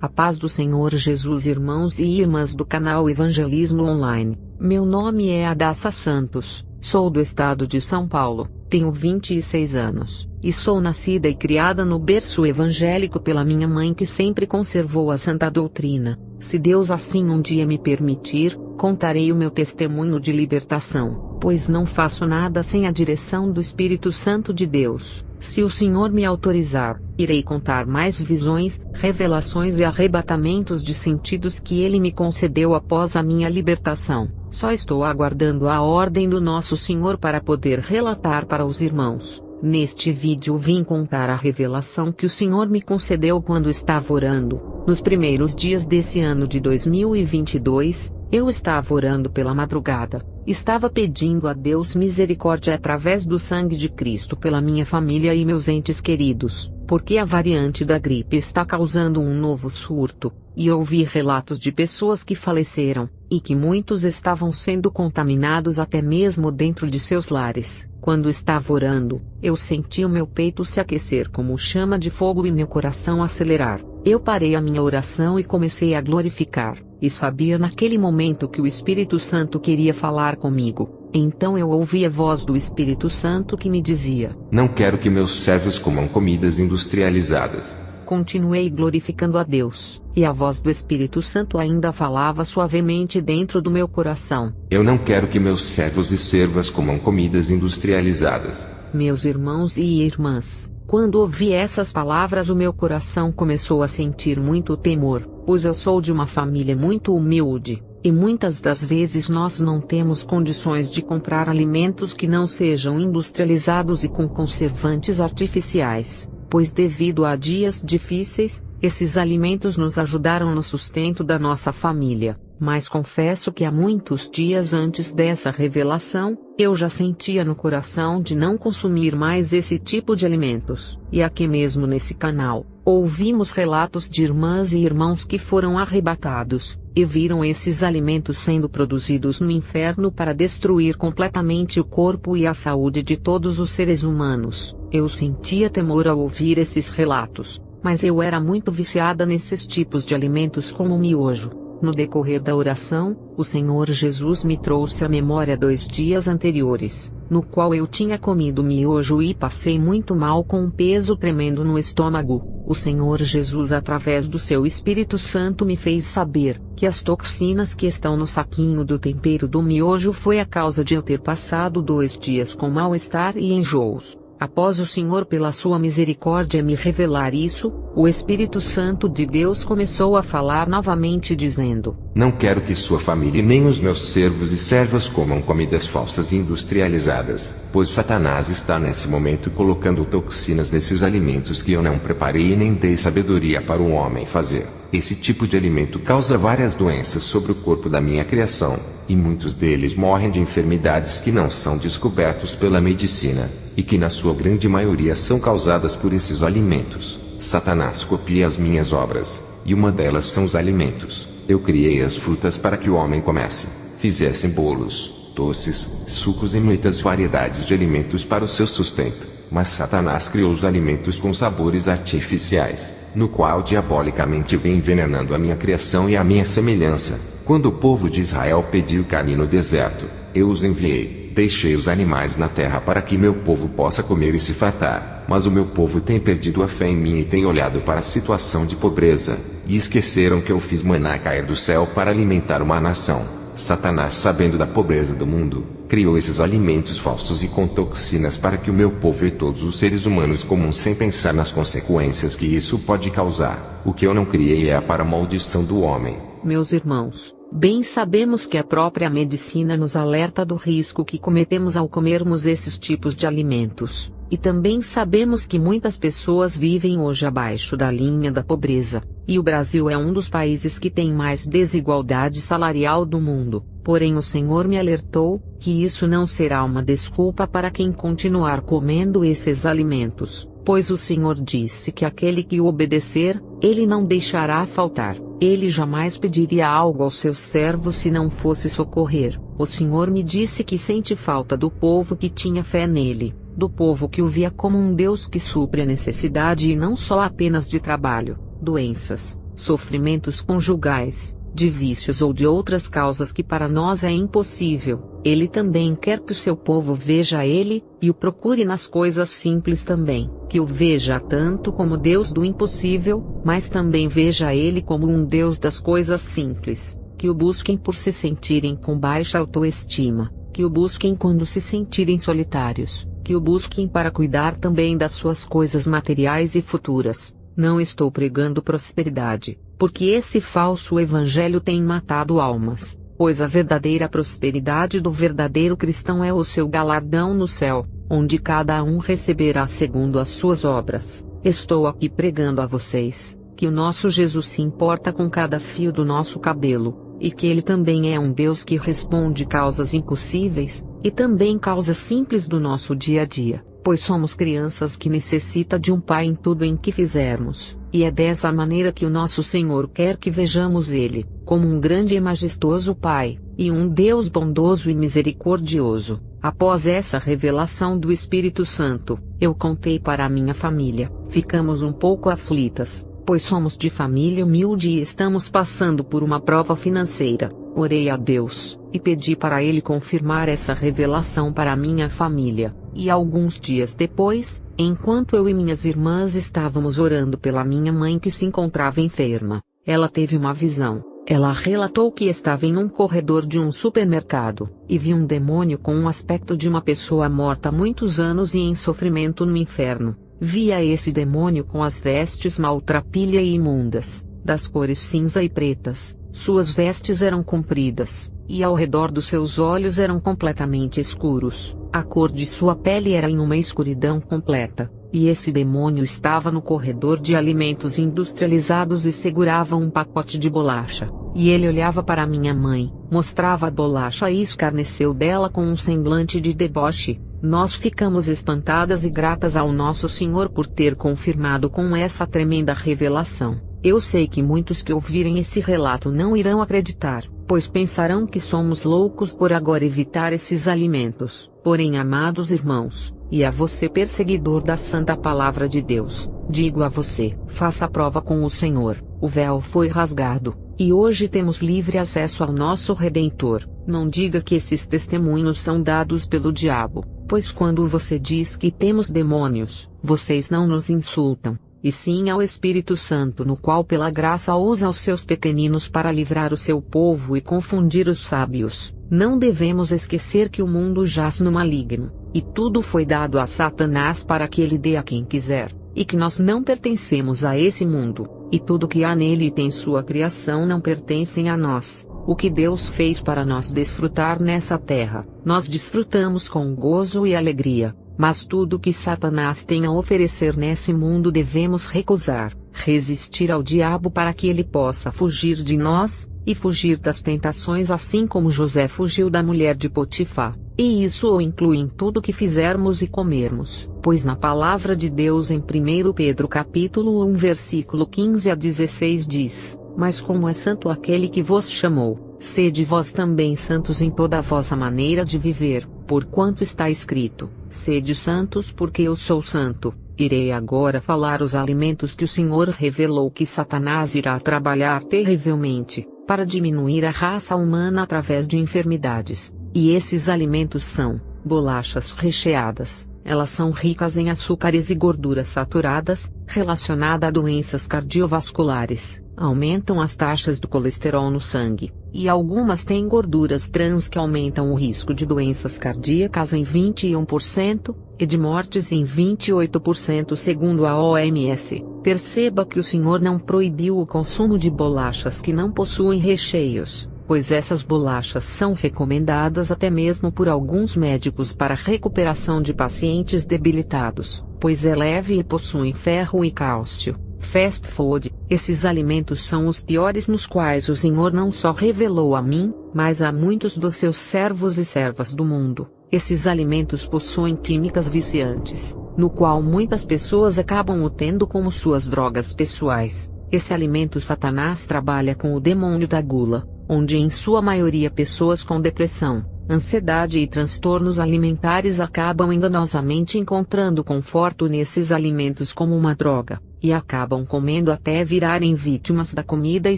A paz do Senhor Jesus, irmãos e irmãs do canal Evangelismo Online. Meu nome é Adassa Santos, sou do estado de São Paulo, tenho 26 anos, e sou nascida e criada no berço evangélico pela minha mãe, que sempre conservou a santa doutrina. Se Deus assim um dia me permitir, contarei o meu testemunho de libertação, pois não faço nada sem a direção do Espírito Santo de Deus. Se o Senhor me autorizar, irei contar mais visões, revelações e arrebatamentos de sentidos que Ele me concedeu após a minha libertação. Só estou aguardando a ordem do nosso Senhor para poder relatar para os irmãos. Neste vídeo vim contar a revelação que o Senhor me concedeu quando estava orando. Nos primeiros dias desse ano de 2022, eu estava orando pela madrugada. Estava pedindo a Deus misericórdia através do sangue de Cristo pela minha família e meus entes queridos, porque a variante da gripe está causando um novo surto, e ouvi relatos de pessoas que faleceram, e que muitos estavam sendo contaminados até mesmo dentro de seus lares. Quando estava orando, eu senti o meu peito se aquecer como chama de fogo e meu coração acelerar. Eu parei a minha oração e comecei a glorificar, e sabia naquele momento que o Espírito Santo queria falar comigo. Então eu ouvi a voz do Espírito Santo que me dizia: "Não quero que meus servos comam comidas industrializadas." Continuei glorificando a Deus, e a voz do Espírito Santo ainda falava suavemente dentro do meu coração: "Eu não quero que meus servos e servas comam comidas industrializadas." Meus irmãos e irmãs, quando ouvi essas palavras, o meu coração começou a sentir muito temor, pois eu sou de uma família muito humilde, e muitas das vezes nós não temos condições de comprar alimentos que não sejam industrializados e com conservantes artificiais, pois devido a dias difíceis, esses alimentos nos ajudaram no sustento da nossa família. Mas confesso que há muitos dias antes dessa revelação, eu já sentia no coração de não consumir mais esse tipo de alimentos. E aqui mesmo nesse canal, ouvimos relatos de irmãs e irmãos que foram arrebatados, e viram esses alimentos sendo produzidos no inferno para destruir completamente o corpo e a saúde de todos os seres humanos. Eu sentia temor ao ouvir esses relatos, mas eu era muito viciada nesses tipos de alimentos como o miojo. No decorrer da oração, o Senhor Jesus me trouxe à memória 2 dias anteriores, no qual eu tinha comido miojo e passei muito mal com um peso tremendo no estômago. O Senhor Jesus, através do seu Espírito Santo, me fez saber que as toxinas que estão no saquinho do tempero do miojo foi a causa de eu ter passado 2 dias com mal-estar e enjoos. Após o Senhor, pela sua misericórdia, me revelar isso, o Espírito Santo de Deus começou a falar novamente dizendo: "Não quero que sua família e nem os meus servos e servas comam comidas falsas e industrializadas, pois Satanás está nesse momento colocando toxinas nesses alimentos que eu não preparei e nem dei sabedoria para o homem fazer. Esse tipo de alimento causa várias doenças sobre o corpo da minha criação, e muitos deles morrem de enfermidades que não são descobertos pela medicina, e que na sua grande maioria são causadas por esses alimentos. Satanás copia as minhas obras, e uma delas são os alimentos. Eu criei as frutas para que o homem comesse, fizessem bolos, doces, sucos e muitas variedades de alimentos para o seu sustento. Mas Satanás criou os alimentos com sabores artificiais, no qual diabolicamente vem envenenando a minha criação e a minha semelhança. Quando o povo de Israel pediu carne no deserto, eu os enviei. Deixei os animais na terra para que meu povo possa comer e se fartar. Mas o meu povo tem perdido a fé em mim e tem olhado para a situação de pobreza, e esqueceram que eu fiz maná cair do céu para alimentar uma nação. Satanás, sabendo da pobreza do mundo, criou esses alimentos falsos e com toxinas para que o meu povo e todos os seres humanos comam sem pensar nas consequências que isso pode causar. O que eu não criei é para a maldição do homem." Meus irmãos, bem sabemos que a própria medicina nos alerta do risco que cometemos ao comermos esses tipos de alimentos, e também sabemos que muitas pessoas vivem hoje abaixo da linha da pobreza, e o Brasil é um dos países que tem mais desigualdade salarial do mundo. Porém, o Senhor me alertou que isso não será uma desculpa para quem continuar comendo esses alimentos, pois o Senhor disse que aquele que o obedecer, Ele não deixará faltar. Ele jamais pediria algo aos seus servos se não fosse socorrer. O Senhor me disse que sente falta do povo que tinha fé nele, do povo que o via como um Deus que supre a necessidade e não só apenas de trabalho, doenças, sofrimentos conjugais, de vícios ou de outras causas que para nós é impossível, Ele também quer que o seu povo veja Ele, e o procure nas coisas simples também, que o veja tanto como Deus do impossível, mas também veja Ele como um Deus das coisas simples, que o busquem por se sentirem com baixa autoestima, que o busquem quando se sentirem solitários, que o busquem para cuidar também das suas coisas materiais e futuras. Não estou pregando prosperidade, porque esse falso evangelho tem matado almas, pois a verdadeira prosperidade do verdadeiro cristão é o seu galardão no céu, onde cada um receberá segundo as suas obras. Estou aqui pregando a vocês, que o nosso Jesus se importa com cada fio do nosso cabelo, e que Ele também é um Deus que responde causas impossíveis, e também causas simples do nosso dia a dia. Pois somos crianças que necessita de um pai em tudo em que fizermos, e é dessa maneira que o nosso Senhor quer que vejamos Ele, como um grande e majestoso Pai, e um Deus bondoso e misericordioso. Após essa revelação do Espírito Santo, eu contei para a minha família. Ficamos um pouco aflitas, pois somos de família humilde e estamos passando por uma prova financeira. Orei a Deus, e pedi para Ele confirmar essa revelação para a minha família. E alguns dias depois, enquanto eu e minhas irmãs estávamos orando pela minha mãe que se encontrava enferma, ela teve uma visão. Ela relatou que estava em um corredor de um supermercado, e viu um demônio com um aspecto de uma pessoa morta há muitos anos e em sofrimento no inferno. Via esse demônio com as vestes maltrapilha e imundas, das cores cinza e pretas. Suas vestes eram compridas, e ao redor dos seus olhos eram completamente escuros. A cor de sua pele era em uma escuridão completa, e esse demônio estava no corredor de alimentos industrializados e segurava um pacote de bolacha. E ele olhava para minha mãe, mostrava a bolacha e escarneceu dela com um semblante de deboche. Nós ficamos espantadas e gratas ao nosso Senhor por ter confirmado com essa tremenda revelação. Eu sei que muitos que ouvirem esse relato não irão acreditar, pois pensarão que somos loucos por agora evitar esses alimentos. Porém, amados irmãos, e a você perseguidor da santa palavra de Deus, digo a você, faça a prova com o Senhor. O véu foi rasgado, e hoje temos livre acesso ao nosso Redentor. Não diga que esses testemunhos são dados pelo diabo, pois quando você diz que temos demônios, vocês não nos insultam, e sim ao Espírito Santo, no qual pela graça usa os seus pequeninos para livrar o seu povo e confundir os sábios. Não devemos esquecer que o mundo jaz no maligno, e tudo foi dado a Satanás para que ele dê a quem quiser, e que nós não pertencemos a esse mundo, e tudo que há nele e tem sua criação não pertencem a nós. O que Deus fez para nós desfrutar nessa terra, nós desfrutamos com gozo e alegria. Mas tudo que Satanás tem a oferecer nesse mundo devemos recusar, resistir ao diabo para que ele possa fugir de nós, e fugir das tentações assim como José fugiu da mulher de Potifar. E isso o inclui em tudo que fizermos e comermos, pois na palavra de Deus em 1 Pedro capítulo 1 versículo 15 a 16 diz: Mas como é santo aquele que vos chamou, sede vós também santos em toda a vossa maneira de viver, porquanto está escrito: Sede santos porque eu sou santo. Irei agora falar os alimentos que o Senhor revelou que Satanás irá trabalhar terrivelmente, para diminuir a raça humana através de enfermidades. E esses alimentos são bolachas recheadas. Elas são ricas em açúcares e gorduras saturadas, relacionadas a doenças cardiovasculares, aumentam as taxas do colesterol no sangue, e algumas têm gorduras trans que aumentam o risco de doenças cardíacas em 21%, e de mortes em 28% segundo a OMS. Perceba que o Senhor não proibiu o consumo de bolachas que não possuem recheios, pois essas bolachas são recomendadas até mesmo por alguns médicos para a recuperação de pacientes debilitados, pois é leve e possuem ferro e cálcio. Fast food, esses alimentos são os piores nos quais o Senhor não só revelou a mim, mas a muitos dos seus servos e servas do mundo. Esses alimentos possuem químicas viciantes, no qual muitas pessoas acabam o tendo como suas drogas pessoais. Esse alimento Satanás trabalha com o demônio da gula, onde em sua maioria pessoas com depressão, ansiedade e transtornos alimentares acabam enganosamente encontrando conforto nesses alimentos como uma droga. e acabam comendo até virarem vítimas da comida e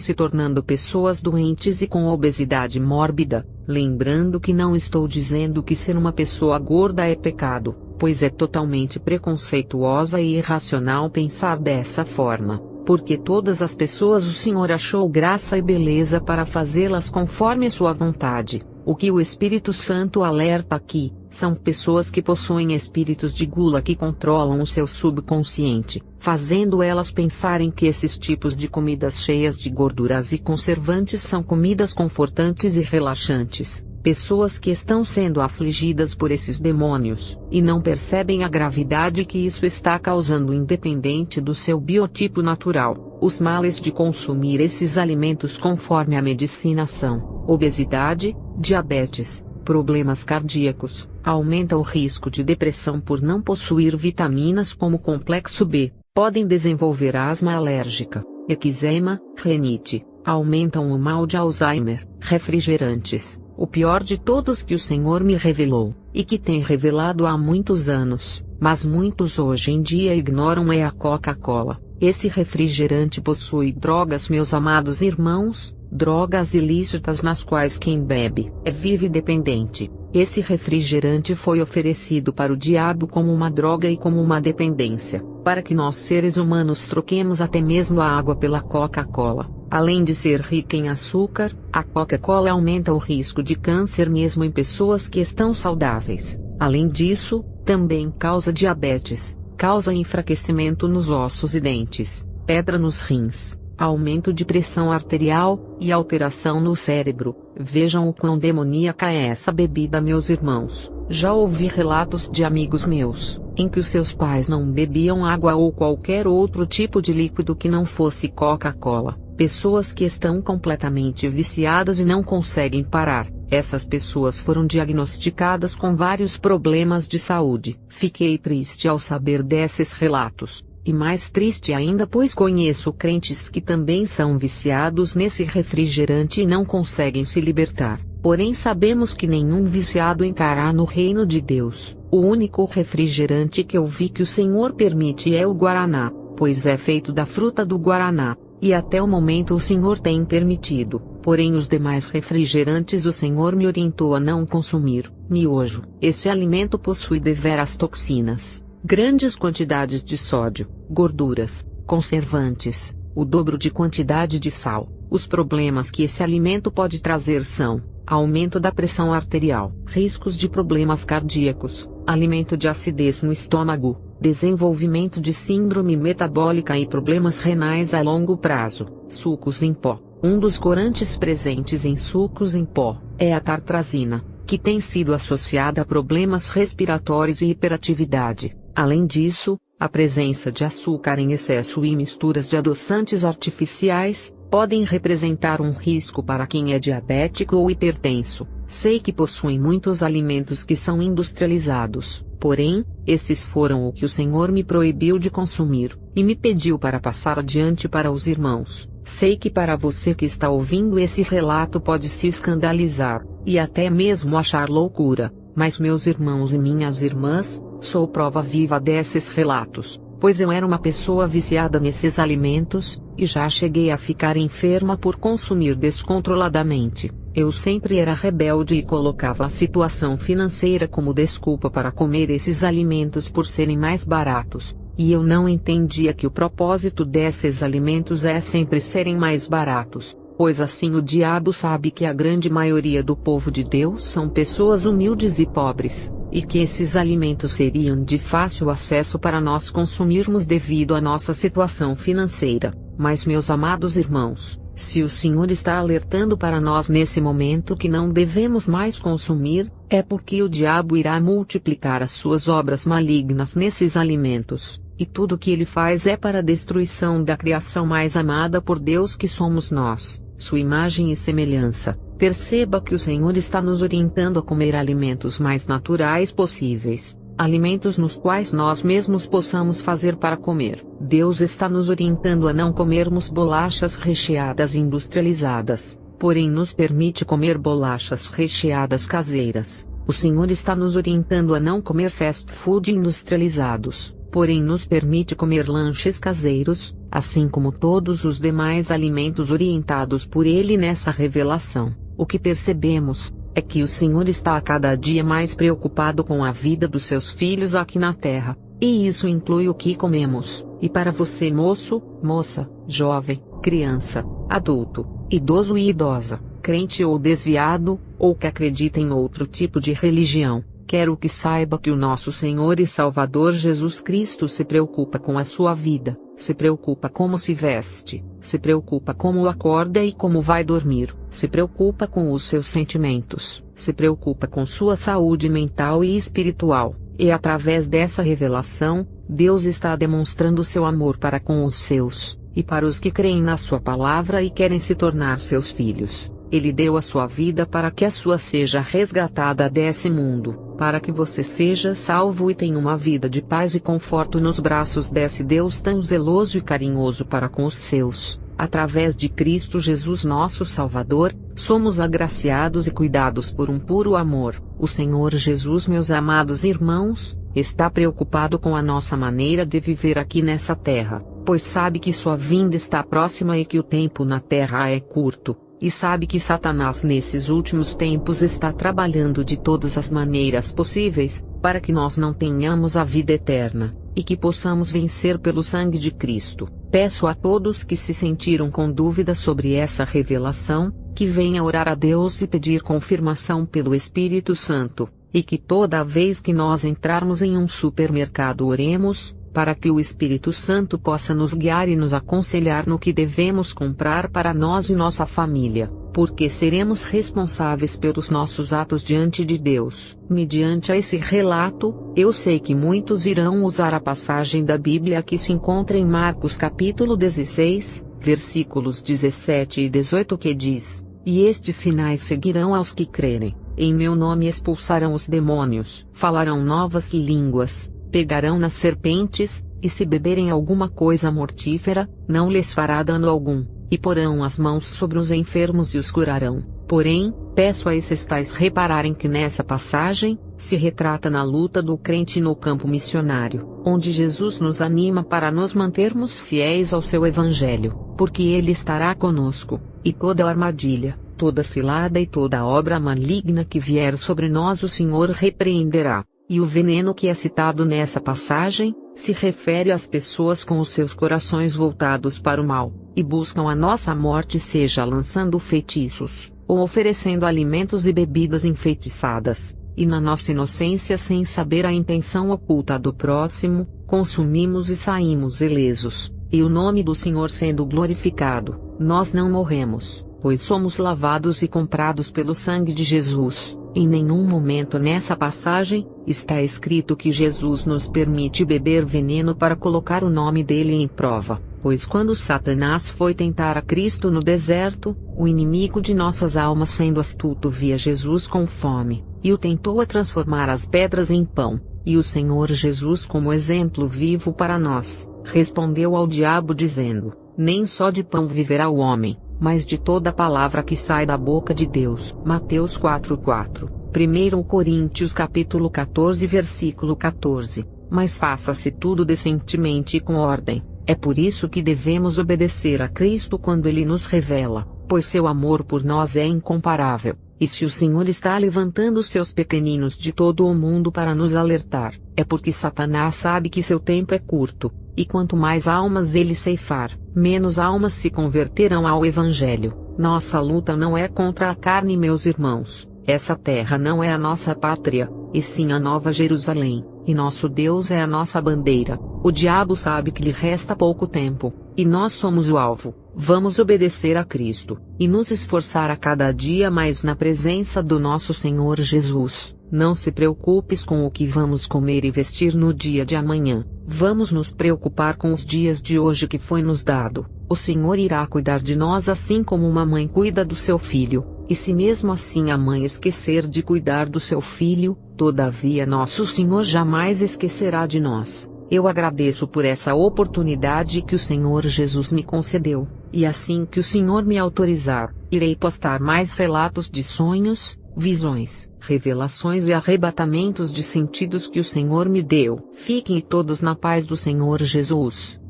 se tornando pessoas doentes e com obesidade mórbida. Lembrando que não estou dizendo que ser uma pessoa gorda é pecado, pois é totalmente preconceituosa e irracional pensar dessa forma, porque todas as pessoas o Senhor achou graça e beleza para fazê-las conforme sua vontade. O que o Espírito Santo alerta aqui, são pessoas que possuem espíritos de gula que controlam o seu subconsciente, fazendo elas pensarem que esses tipos de comidas cheias de gorduras e conservantes são comidas confortantes e relaxantes. Pessoas que estão sendo afligidas por esses demônios, e não percebem a gravidade que isso está causando independente do seu biotipo natural. Os males de consumir esses alimentos conforme a medicina são: obesidade, diabetes, problemas cardíacos, aumenta o risco de depressão por não possuir vitaminas como complexo B, podem desenvolver asma alérgica, eczema, renite, aumentam o mal de Alzheimer, refrigerantes. O pior de todos que o Senhor me revelou, e que tem revelado há muitos anos, mas muitos hoje em dia ignoram, é a Coca-Cola. Esse refrigerante possui drogas, meus amados irmãos, drogas ilícitas nas quais quem bebe vive dependente. Esse refrigerante foi oferecido para o diabo como uma droga e como uma dependência, para que nós seres humanos troquemos até mesmo a água pela Coca-Cola. Além de ser rica em açúcar, a Coca-Cola aumenta o risco de câncer mesmo em pessoas que estão saudáveis. Além disso, também causa diabetes, causa enfraquecimento nos ossos e dentes, pedra nos rins, aumento de pressão arterial, e alteração no cérebro. Vejam o quão demoníaca é essa bebida, meus irmãos. Já ouvi relatos de amigos meus, em que os seus pais não bebiam água ou qualquer outro tipo de líquido que não fosse Coca-Cola. Pessoas que estão completamente viciadas e não conseguem parar. Essas pessoas foram diagnosticadas com vários problemas de saúde. Fiquei triste ao saber desses relatos. E mais triste ainda, pois conheço crentes que também são viciados nesse refrigerante e não conseguem se libertar. Porém sabemos que nenhum viciado entrará no reino de Deus. O único refrigerante que eu vi que o Senhor permite é o Guaraná, pois é feito da fruta do Guaraná, e até o momento o Senhor tem permitido. Porém os demais refrigerantes o Senhor me orientou a não consumir. Miojo. Esse alimento possui deveras toxinas, grandes quantidades de sódio, gorduras, conservantes, o dobro de quantidade de sal. Os problemas que esse alimento pode trazer são: aumento da pressão arterial, riscos de problemas cardíacos, alimento de acidez no estômago, desenvolvimento de síndrome metabólica e problemas renais a longo prazo. Sucos em pó. Um dos corantes presentes em sucos em pó é a tartrazina, que tem sido associada a problemas respiratórios e hiperatividade. Além disso, a presença de açúcar em excesso e misturas de adoçantes artificiais podem representar um risco para quem é diabético ou hipertenso. Sei que possuem muitos alimentos que são industrializados, porém, esses foram o que o Senhor me proibiu de consumir, e me pediu para passar adiante para os irmãos. Sei que para você que está ouvindo esse relato pode se escandalizar, e até mesmo achar loucura, mas meus irmãos e minhas irmãs, sou prova viva desses relatos, pois eu era uma pessoa viciada nesses alimentos, e já cheguei a ficar enferma por consumir descontroladamente. Eu sempre era rebelde e colocava a situação financeira como desculpa para comer esses alimentos por serem mais baratos, e eu não entendia que o propósito desses alimentos é sempre serem mais baratos, pois assim o diabo sabe que a grande maioria do povo de Deus são pessoas humildes e pobres, e que esses alimentos seriam de fácil acesso para nós consumirmos devido à nossa situação financeira. Mas meus amados irmãos, se o Senhor está alertando para nós nesse momento que não devemos mais consumir, é porque o diabo irá multiplicar as suas obras malignas nesses alimentos, e tudo o que ele faz é para a destruição da criação mais amada por Deus que somos nós, sua imagem e semelhança. Perceba que o Senhor está nos orientando a comer alimentos mais naturais possíveis, alimentos nos quais nós mesmos possamos fazer para comer. Deus está nos orientando a não comermos bolachas recheadas industrializadas, porém nos permite comer bolachas recheadas caseiras. O Senhor está nos orientando a não comer fast food industrializados, porém nos permite comer lanches caseiros, assim como todos os demais alimentos orientados por Ele nessa revelação. O que percebemos é que o Senhor está a cada dia mais preocupado com a vida dos seus filhos aqui na terra, e isso inclui o que comemos. E para você, moço, moça, jovem, criança, adulto, idoso e idosa, crente ou desviado, ou que acredita em outro tipo de religião, quero que saiba que o nosso Senhor e Salvador Jesus Cristo se preocupa com a sua vida, se preocupa como se veste, se preocupa como acorda e como vai dormir, se preocupa com os seus sentimentos, se preocupa com sua saúde mental e espiritual, e através dessa revelação, Deus está demonstrando seu amor para com os seus, e para os que creem na sua palavra e querem se tornar seus filhos. Ele deu a sua vida para que a sua seja resgatada desse mundo, para que você seja salvo e tenha uma vida de paz e conforto nos braços desse Deus tão zeloso e carinhoso para com os seus. Através de Cristo Jesus nosso Salvador, somos agraciados e cuidados por um puro amor. O Senhor Jesus, meus amados irmãos, está preocupado com a nossa maneira de viver aqui nessa terra, pois sabe que sua vinda está próxima e que o tempo na terra é curto. E sabe que Satanás nesses últimos tempos está trabalhando de todas as maneiras possíveis, para que nós não tenhamos a vida eterna, e que possamos vencer pelo sangue de Cristo. Peço a todos que se sentiram com dúvida sobre essa revelação, que venham orar a Deus e pedir confirmação pelo Espírito Santo, e que toda vez que nós entrarmos em um supermercado oremos, para que o Espírito Santo possa nos guiar e nos aconselhar no que devemos comprar para nós e nossa família, porque seremos responsáveis pelos nossos atos diante de Deus. Mediante esse relato, eu sei que muitos irão usar a passagem da Bíblia que se encontra em Marcos capítulo 16, versículos 17 e 18 que diz: "E estes sinais seguirão aos que crerem. Em meu nome expulsarão os demônios, falarão novas línguas, pegarão nas serpentes, e se beberem alguma coisa mortífera, não lhes fará dano algum, e porão as mãos sobre os enfermos e os curarão." Porém, peço a esses tais repararem que nessa passagem, se retrata na luta do crente no campo missionário, onde Jesus nos anima para nos mantermos fiéis ao seu evangelho, porque ele estará conosco, e toda armadilha, toda cilada e toda obra maligna que vier sobre nós o Senhor repreenderá. E o veneno que é citado nessa passagem, se refere às pessoas com os seus corações voltados para o mal, e buscam a nossa morte, seja lançando feitiços, ou oferecendo alimentos e bebidas enfeitiçadas, e na nossa inocência sem saber a intenção oculta do próximo, consumimos e saímos ilesos, e o nome do Senhor sendo glorificado, nós não morremos, pois somos lavados e comprados pelo sangue de Jesus. Em nenhum momento nessa passagem, está escrito que Jesus nos permite beber veneno para colocar o nome dele em prova, pois quando Satanás foi tentar a Cristo no deserto, o inimigo de nossas almas sendo astuto via Jesus com fome, e o tentou a transformar as pedras em pão, e o Senhor Jesus como exemplo vivo para nós, respondeu ao diabo dizendo: "Nem só de pão viverá o homem, mas de toda palavra que sai da boca de Deus." Mateus 4:4. 1 Coríntios capítulo 14 versículo 14. Mas faça-se tudo decentemente e com ordem. É por isso que devemos obedecer a Cristo quando Ele nos revela, pois seu amor por nós é incomparável. E se o Senhor está levantando seus pequeninos de todo o mundo para nos alertar, é porque Satanás sabe que seu tempo é curto, e quanto mais almas ele ceifar, menos almas se converterão ao Evangelho. Nossa luta não é contra a carne, meus irmãos. Essa terra não é a nossa pátria, e sim a Nova Jerusalém, e nosso Deus é a nossa bandeira. O diabo sabe que lhe resta pouco tempo, e nós somos o alvo. Vamos obedecer a Cristo, e nos esforçar a cada dia mais na presença do nosso Senhor Jesus. Não se preocupes com o que vamos comer e vestir no dia de amanhã. Vamos nos preocupar com os dias de hoje que foi nos dado. O Senhor irá cuidar de nós assim como uma mãe cuida do seu filho. E se mesmo assim a mãe esquecer de cuidar do seu filho, todavia nosso Senhor jamais esquecerá de nós. Eu agradeço por essa oportunidade que o Senhor Jesus me concedeu, e assim que o Senhor me autorizar, irei postar mais relatos de sonhos, visões, revelações e arrebatamentos de sentidos que o Senhor me deu. Fiquem todos na paz do Senhor Jesus.